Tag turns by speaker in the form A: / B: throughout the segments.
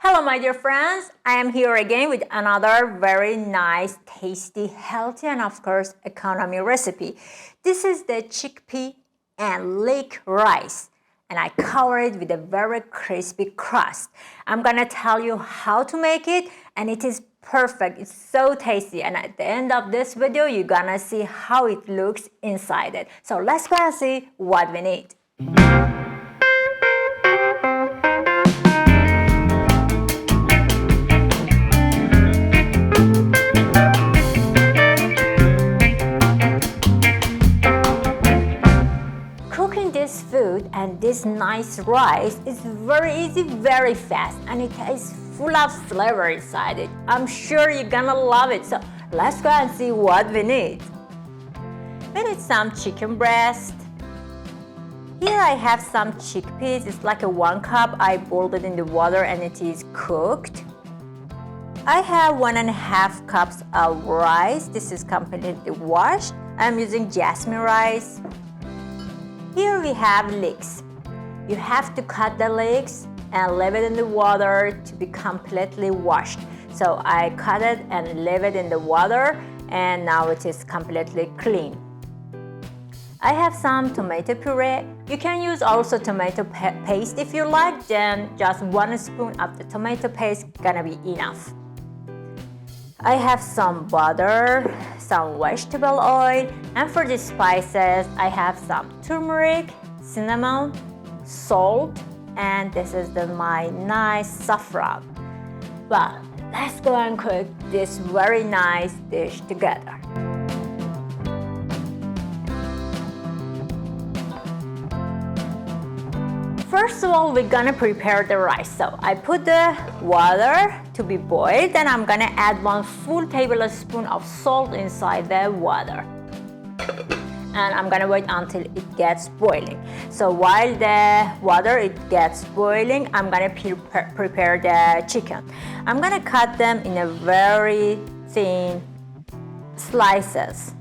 A: Hello my dear friends, I am here again with another very nice, tasty, healthy and of course economy recipe. This is the chickpea and leek rice and I cover it with a very crispy crust. I'm gonna tell you how to make it and it is perfect. It's so tasty and at the end of this video you're gonna see how it looks inside it. So let's go and see what we need. Cooking this food and this nice rice is very easy, very fast, and it is full of flavor inside it. I'm sure you're gonna love it. So let's go and see what we need. We need some chicken breast. Here I have some chickpeas. It's like a 1 cup. I boiled it in the water and it is cooked. I have 1.5 cups of rice. This is completely washed. I'm using jasmine rice. Here we have leeks. You have to cut the leeks and leave it in the water to be completely washed. So I cut it and leave it in the water and now it is completely clean. I have some tomato puree. You can use also tomato paste if you like, then just 1 spoon of the tomato paste gonna be enough. I have some butter, some vegetable oil, and for the spices, I have some turmeric, cinnamon, salt, and this is my nice saffron. Well, let's go and cook this very nice dish together. First of all, we're gonna prepare the rice. So I put the water to be boiled and I'm gonna add 1 full tablespoon of salt inside the water. And I'm gonna wait until it gets boiling. So while the water gets boiling, I'm gonna prepare the chicken. I'm gonna cut them in a very thin slices.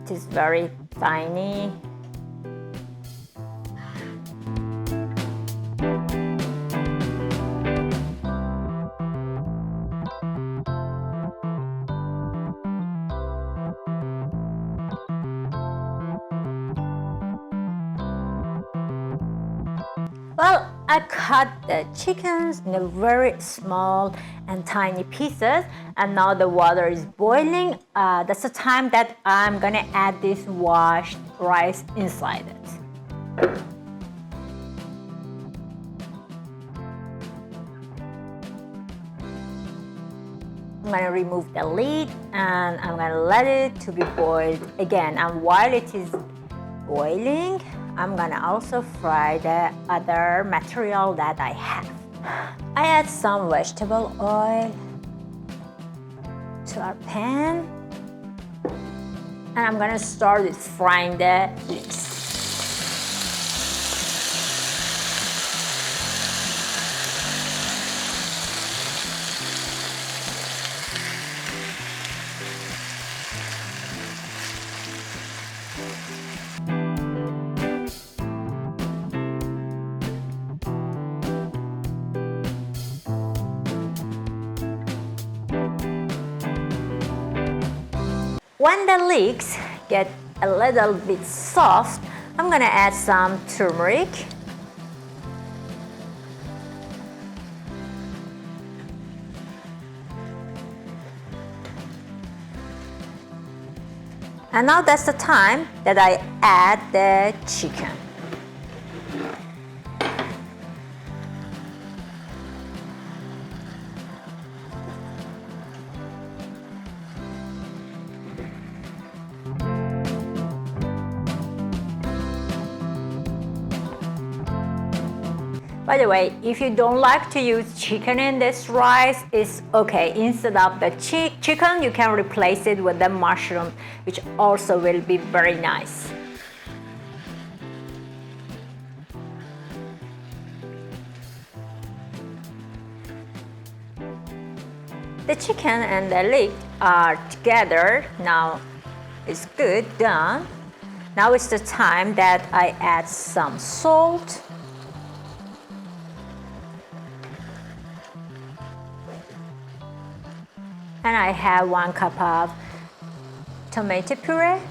A: It is very tiny. Well, I cut the chickens in a very small and tiny pieces and now the water is boiling. That's the time that I'm gonna add this washed rice inside it. I'm gonna remove the lid and I'm gonna let it to be boiled again, and while it is boiling I'm gonna also fry the other material that I have. I add some vegetable oil to our pan and I'm gonna start with frying the leeks. When the leeks get a little bit soft, I'm gonna add some turmeric. And now that's the time that I add the chicken. By the way, if you don't like to use chicken in this rice, it's okay. Instead of the chicken, you can replace it with the mushroom, which also will be very nice. The chicken and the leek are together. Now it's good, done. Now it's the time that I add some salt. And I have 1 cup of tomato puree,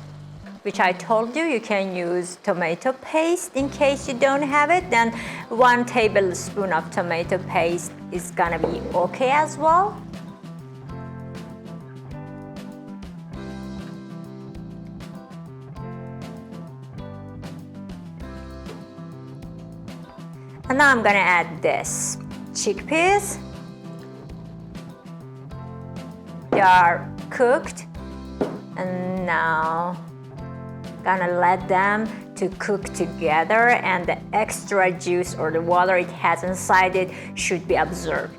A: which I told you you can use tomato paste. In case you don't have it, then 1 tablespoon of tomato paste is gonna be okay as well. And now I'm gonna add this chickpeas. They are cooked, and now gonna let them to cook together, and the extra juice or the water it has inside it should be absorbed.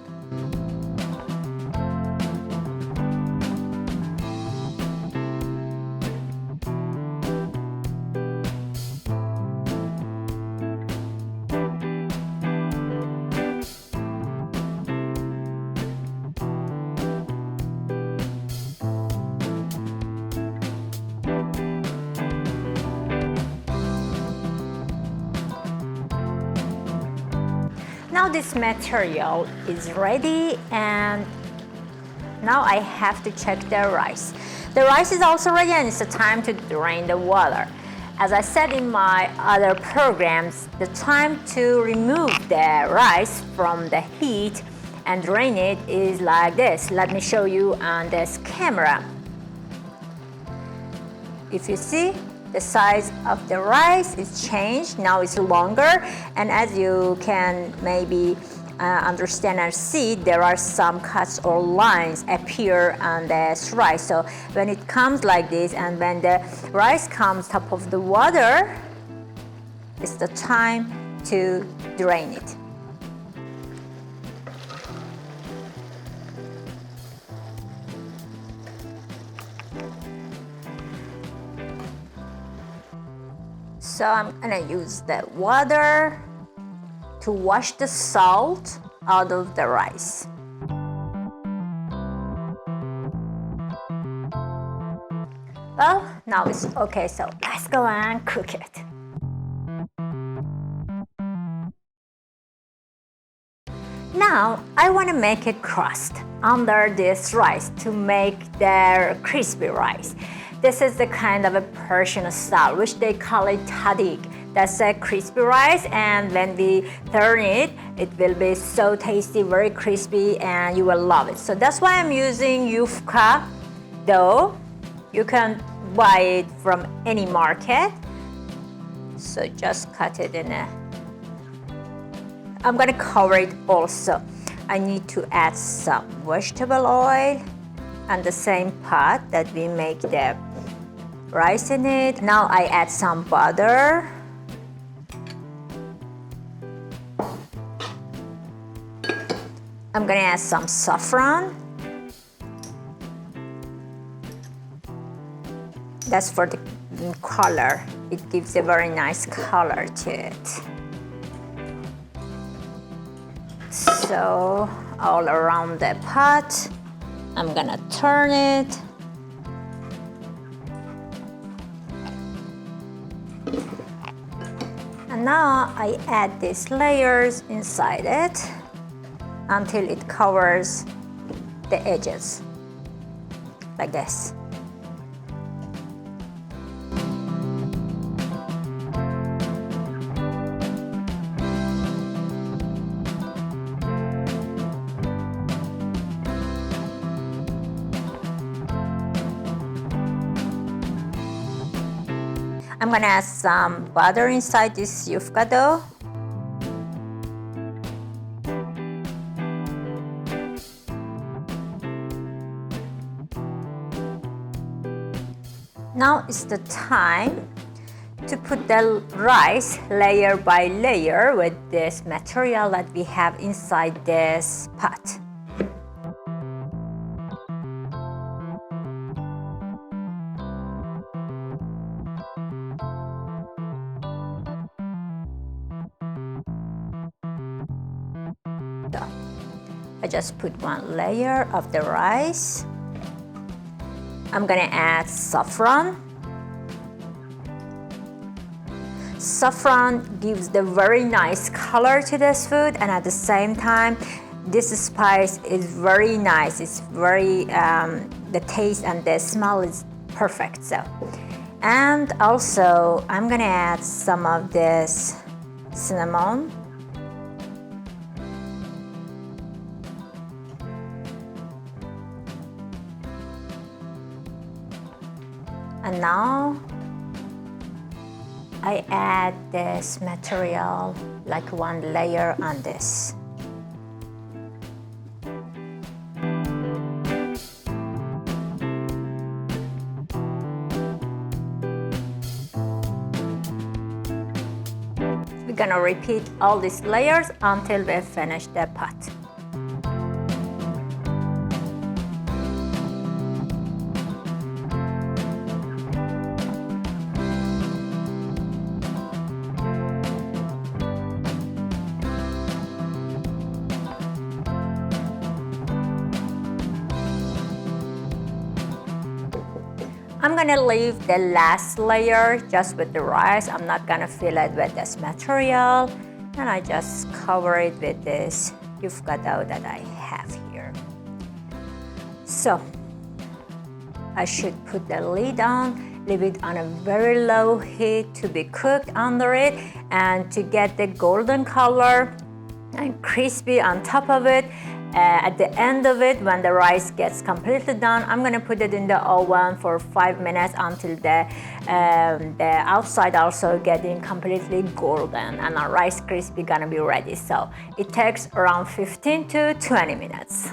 A: Now this material is ready, and now I have to check the rice. The rice is also ready, and it's the time to drain the water. As I said in my other programs, the time to remove the rice from the heat and drain it is like this. Let me show you on this camera. If you see, the size of the rice is changed. Now it's longer, and as you can maybe understand and see, there are some cuts or lines appear on this rice. So when it comes like this, and when the rice comes top of the water, it's the time to drain it. So I'm gonna use the water to wash the salt out of the rice. Well, now it's okay, so let's go and cook it. Now I want to make a crust under this rice to make the crispy rice. This is the kind of a Persian style, which they call it tadik. That's a crispy rice, and when we turn it, it will be so tasty, very crispy, and you will love it. So that's why I'm using Yufka dough. You can buy it from any market. So just cut it in a... I'm gonna cover it also. I need to add some vegetable oil on the same pot that we make the rice in it. Now I add some butter. I'm gonna add some saffron. That's for the color. It gives a very nice color to it. So all around the pot, I'm gonna turn it. And now I add these layers inside it until it covers the edges, like this. I'm gonna add some butter inside this Yufka dough. Now is the time to put the rice layer by layer with this material that we have inside this pot. I just put one layer of the rice. I'm gonna add saffron. Saffron gives the very nice color to this food, and at the same time, this spice is very nice. It's very, the taste and the smell is perfect. So, and also I'm gonna add some of this cinnamon. And now I add this material like one layer on this. We're gonna repeat all these layers until we finish the pot. I'm gonna leave the last layer just with the rice. I'm not gonna fill it with this material, and I just cover it with this Yufka dough that I have here. So I should put the lid on, leave it on a very low heat to be cooked under it and to get the golden color and crispy on top of it. At the end of it, when the rice gets completely done, I'm gonna put it in the oven for 5 minutes until the outside also getting completely golden and our rice crispy gonna be ready. So it takes around 15 to 20 minutes.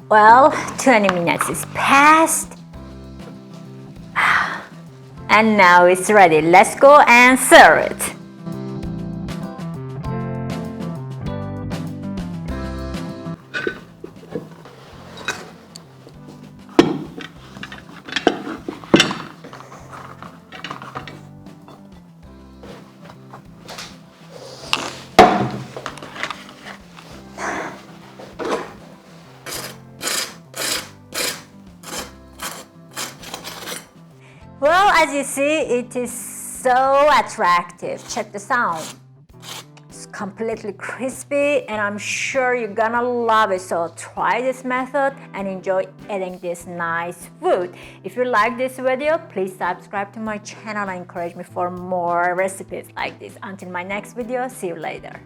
A: Well, 20 minutes is passed. And now it's ready. Let's go and serve it. Well, as you see, it is so attractive. Check the sound. It's completely crispy, and I'm sure you're gonna love it. So try this method and enjoy eating this nice food. If you like this video, please subscribe to my channel and encourage me for more recipes like this. Until my next video, see you later.